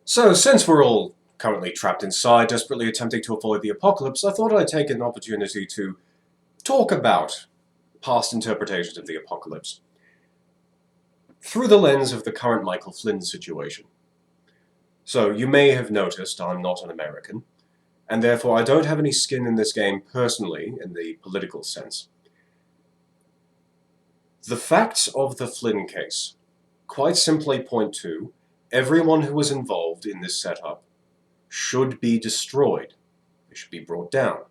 So, since we're all currently trapped inside, desperately attempting to avoid the apocalypse, I thought I'd take an opportunity to talk about past interpretations of the apocalypse through the lens of the current Michael Flynn situation. So, you may have noticed I'm not an American, and therefore I don't have any skin in this game personally, in the political sense. The facts of the Flynn case quite simply point to everyone who was involved in this setup should be destroyed. They should be brought down.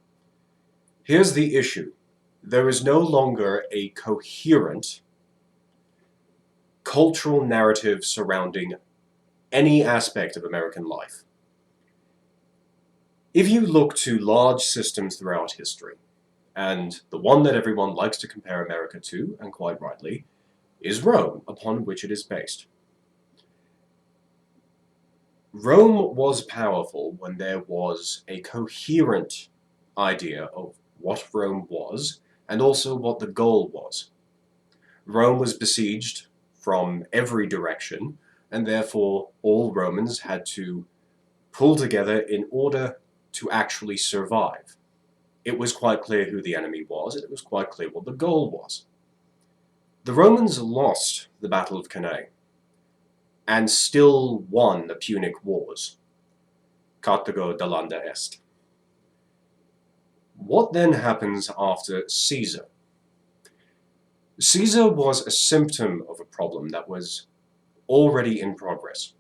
Here's the issue. There is no longer a coherent cultural narrative surrounding any aspect of American life. If you look to large systems throughout history, and the one that everyone likes to compare America to, and quite rightly, is Rome, upon which it is based. Rome was powerful when there was a coherent idea of what Rome was, and also what the goal was. Rome was besieged from every direction, and therefore all Romans had to pull together in order to actually survive. It was quite clear who the enemy was, and it was quite clear what the goal was. The Romans lost the Battle of Cannae, and still won the Punic Wars. Carthago delenda est. What then happens after Caesar? Caesar was a symptom of a problem that was already in progress.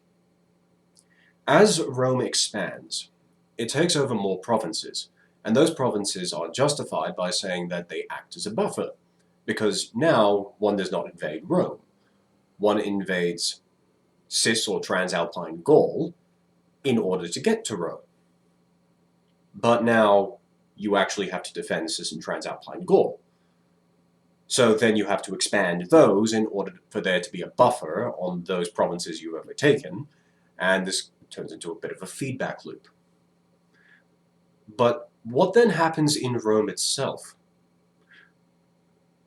As Rome expands, it takes over more provinces, and those provinces are justified by saying that they act as a buffer, because now one does not invade Rome. One invades Cis or Transalpine Gaul in order to get to Rome. But now you actually have to defend Cis and Transalpine Gaul. So then you have to expand those in order for there to be a buffer on those provinces you've overtaken, and this turns into a bit of a feedback loop. But what then happens in Rome itself?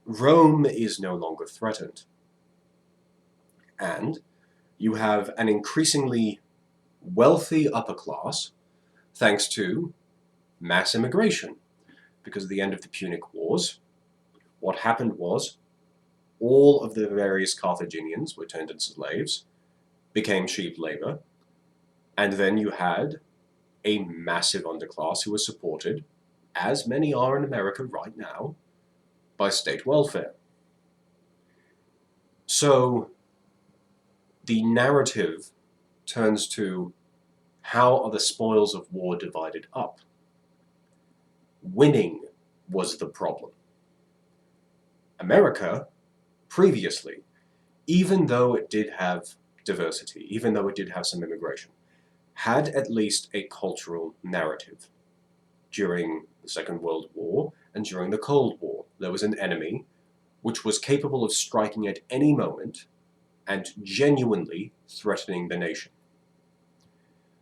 Rome is no longer threatened. And you have an increasingly wealthy upper class, thanks to mass immigration. Because at the end of the Punic Wars, what happened was all of the various Carthaginians were turned into slaves, became cheap labor, and then you had a massive underclass who was supported, as many are in America right now, by state welfare. So the narrative turns to how are the spoils of war divided up? Winning was the problem. America, previously, even though it did have diversity, even though it did have some immigration, had at least a cultural narrative. During the Second World War and during the Cold War, there was an enemy which was capable of striking at any moment and genuinely threatening the nation.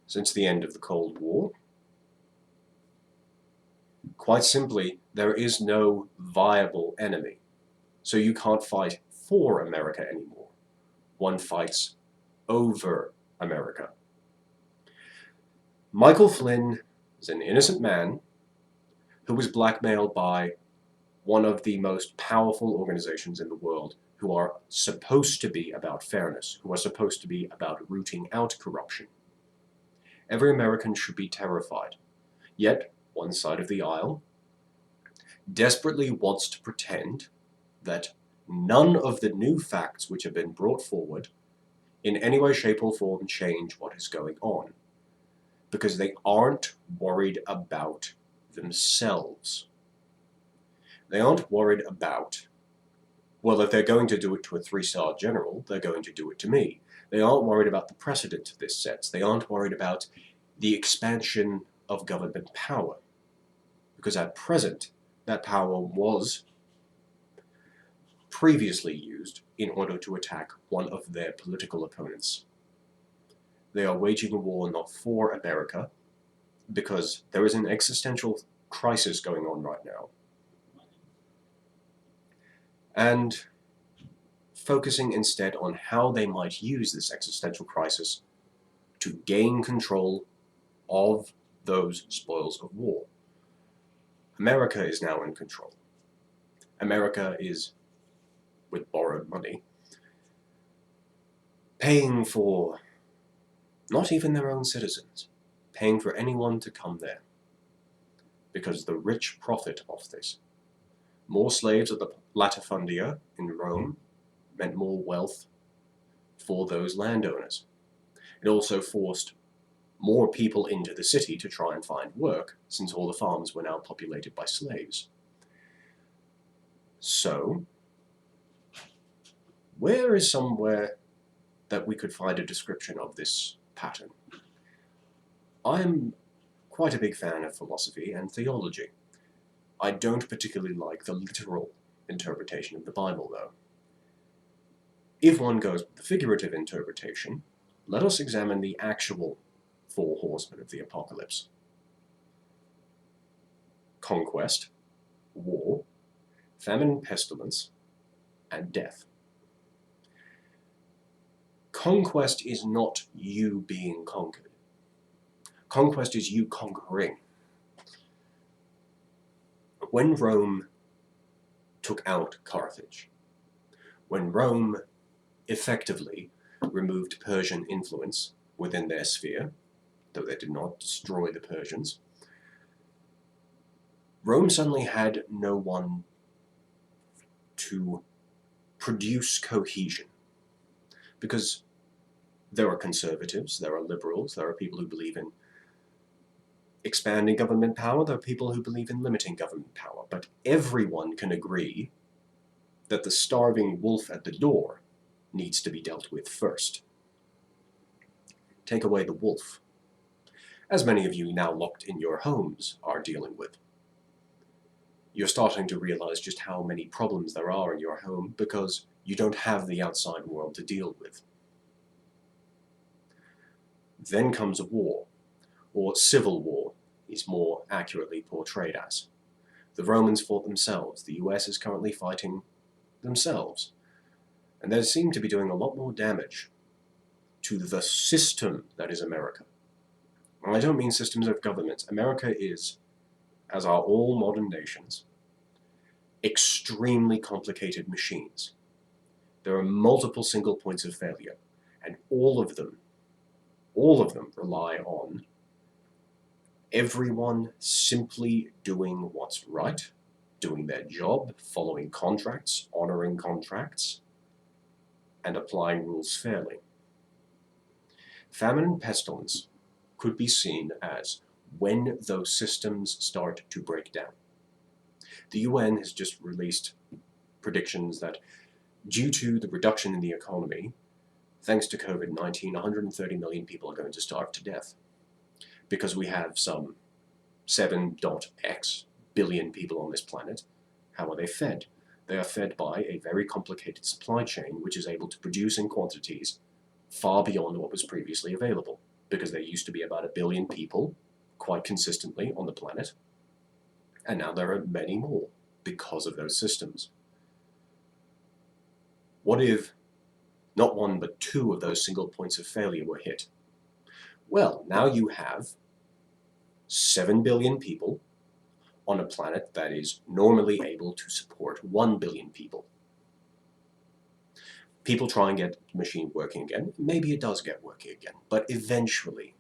Since the end of the Cold War, quite simply, there is no viable enemy. So you can't fight for America anymore. One fights over America. Michael Flynn is an innocent man who was blackmailed by one of the most powerful organizations in the world who are supposed to be about fairness, who are supposed to be about rooting out corruption. Every American should be terrified. Yet, one side of the aisle desperately wants to pretend that none of the new facts which have been brought forward in any way, shape, or form change what is going on, because they aren't worried about themselves. They aren't worried about, well, if they're going to do it to a 3-star general, they're going to do it to me. They aren't worried about the precedent this sets. They aren't worried about the expansion of government power, because at present, that power was previously used in order to attack one of their political opponents. They are waging a war not for America, because there is an existential crisis going on right now, and focusing instead on how they might use this existential crisis to gain control of those spoils of war. America is now in control. America is, with borrowed money, paying for not even their own citizens, paying for anyone to come there, because the rich profit off this. More slaves at the latifundia in Rome meant more wealth for those landowners. It also forced more people into the city to try and find work, since all the farms were now populated by slaves. So, where is somewhere that we could find a description of this pattern? I am quite a big fan of philosophy and theology. I don't particularly like the literal interpretation of the Bible, though. If one goes with the figurative interpretation, let us examine the actual four horsemen of the apocalypse: conquest, war, famine, pestilence, and death. Conquest is not you being conquered. Conquest is you conquering. When Rome took out Carthage, when Rome effectively removed Persian influence within their sphere, though they did not destroy the Persians, Rome suddenly had no one to produce cohesion. Because there are conservatives, there are liberals, there are people who believe in expanding government power, there are people who believe in limiting government power, but everyone can agree that the starving wolf at the door needs to be dealt with first. Take away the wolf, as many of you now locked in your homes are dealing with. You're starting to realize just how many problems there are in your home because you don't have the outside world to deal with. Then comes a war, or civil war is more accurately portrayed as. The Romans fought themselves, the US is currently fighting themselves, and they seem to be doing a lot more damage to the system that is America. And I don't mean systems of government. America is, as are all modern nations, extremely complicated machines. There are multiple single points of failure, and all of them rely on everyone simply doing what's right, doing their job, following contracts, honoring contracts, and applying rules fairly. Famine and pestilence could be seen as when those systems start to break down. The UN has just released predictions that due to the reduction in the economy, thanks to COVID-19, 130 million people are going to starve to death. Because we have some 7.x billion people on this planet, how are they fed? They are fed by a very complicated supply chain which is able to produce in quantities far beyond what was previously available, because there used to be about 1 billion people quite consistently on the planet, and now there are many more because of those systems. What if not one but two of those single points of failure were hit? Well, now you have 7 billion people on a planet that is normally able to support 1 billion people. People try and get the machine working again. Maybe it does get working again, but eventually,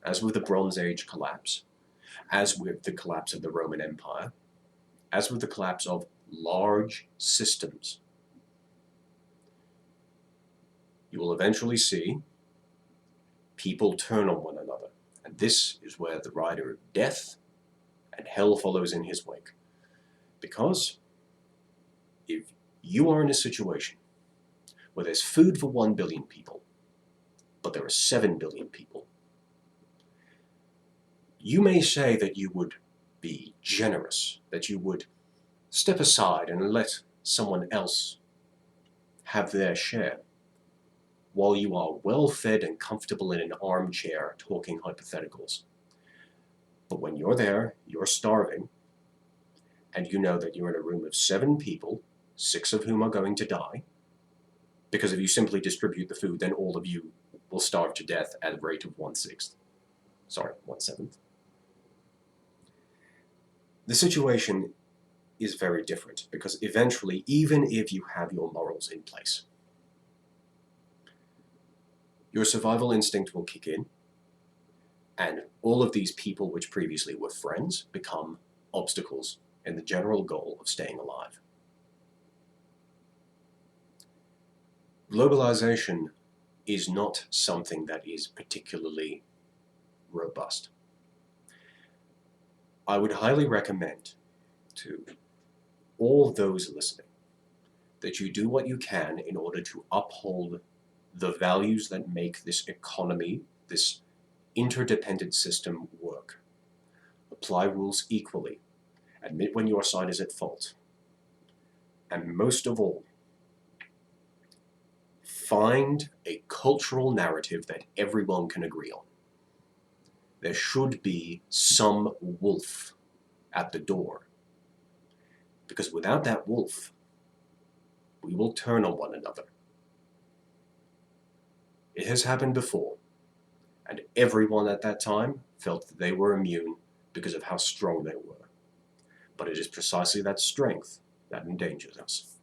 as with the Bronze Age collapse, as with the collapse of the Roman Empire, as with the collapse of large systems, you will eventually see people turn on one another. And this is where the rider of death and hell follows in his wake. Because if you are in a situation where there's food for 1 billion people, but there are 7 billion people, you may say that you would be generous, that you would step aside and let someone else have their share, while you are well-fed and comfortable in an armchair talking hypotheticals. But when you're there, you're starving, and you know that you're in a room of 7 people, 6 of whom are going to die, because if you simply distribute the food, then all of you will starve to death at a rate of 1/6. Sorry, 1/7. The situation is very different because eventually, even if you have your morals in place, your survival instinct will kick in, and all of these people which previously were friends become obstacles in the general goal of staying alive. Globalization is not something that is particularly robust. I would highly recommend to all those listening that you do what you can in order to uphold the values that make this economy, this interdependent system work. Apply rules equally. Admit when your side is at fault. And most of all, find a cultural narrative that everyone can agree on. There should be some wolf at the door. Because without that wolf, we will turn on one another. It has happened before, and everyone at that time felt that they were immune because of how strong they were. But it is precisely that strength that endangers us.